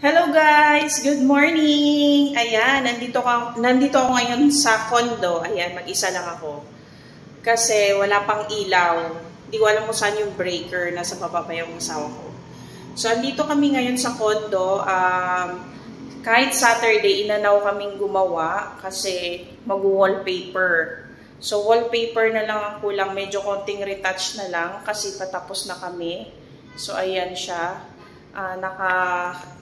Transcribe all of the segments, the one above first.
Hello guys! Good morning! Ayan, nandito ako ngayon sa condo. Ayan, mag-isa lang ako. Kasi wala pang ilaw. Hindi ko alam kung saan yung breaker. Nasa baba pa yung asawa ko. So, andito kami ngayon sa condo. Kahit Saturday, inanaw kaming gumawa kasi mag-wallpaper. So, wallpaper na lang ang kulang. Medyo konting retouch na lang kasi patapos na kami. So, ayan siya.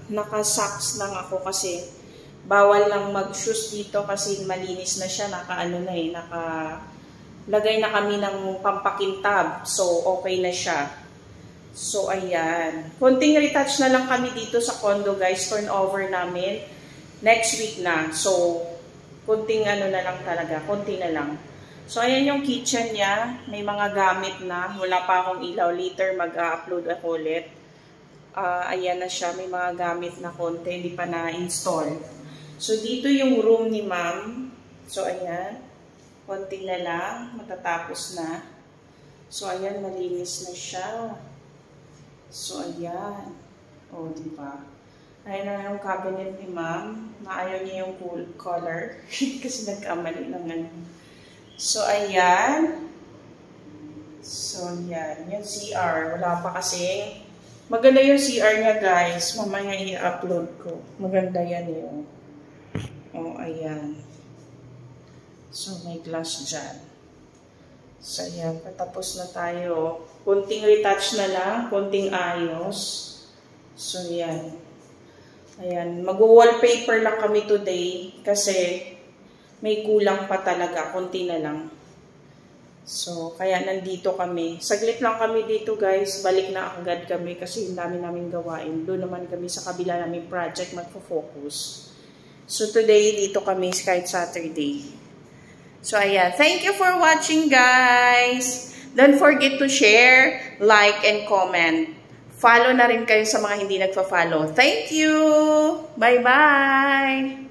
Naka-socks lang ako kasi bawal lang mag-shoes dito kasi malinis na siya. Nakalagay na kami ng pampakintab. So, okay na siya. So, ayan. Konting retouch na lang kami dito sa condo, guys. Turnover namin. Next week na. So, konting na lang talaga. Konti na lang. So, ayan yung kitchen niya. May mga gamit na. Wala pa akong ilaw. Later, mag-upload ako ulit. Ayan na siya. May mga gamit na konti. Hindi pa na-install. So, dito yung room ni ma'am. So, ayan. Konti na lang. Matatapos na. So, ayan. Malinis na siya. So, ayan. O, diba? Ayan na yung cabinet ni ma'am. Naayaw niya yung color. Kasi nagkamali lang ngayon. So, ayan. So, ayan. Yung CR. Wala pa kasi. Maganda yung CR niya, guys. Mamaya i-upload ko. Maganda yan yun. O, ayan. So, may glass dyan. So, ayan. Patapos na tayo. Kunting retouch na lang. Kunting ayos. So, ayan. Ayan. Mag-wallpaper lang kami today. Kasi may kulang pa talaga. Kunti na lang. So, kaya nandito kami. Saglit lang kami dito, guys. Balik na agad kami kasi dami namin gawain. Doon naman kami sa kabila namin project magfo-focus. So, today, dito kami kahit Saturday. So, ayan. Thank you for watching, guys. Don't forget to share, like, and comment. Follow na rin kayo sa mga hindi nagpa-follow. Thank you! Bye-bye!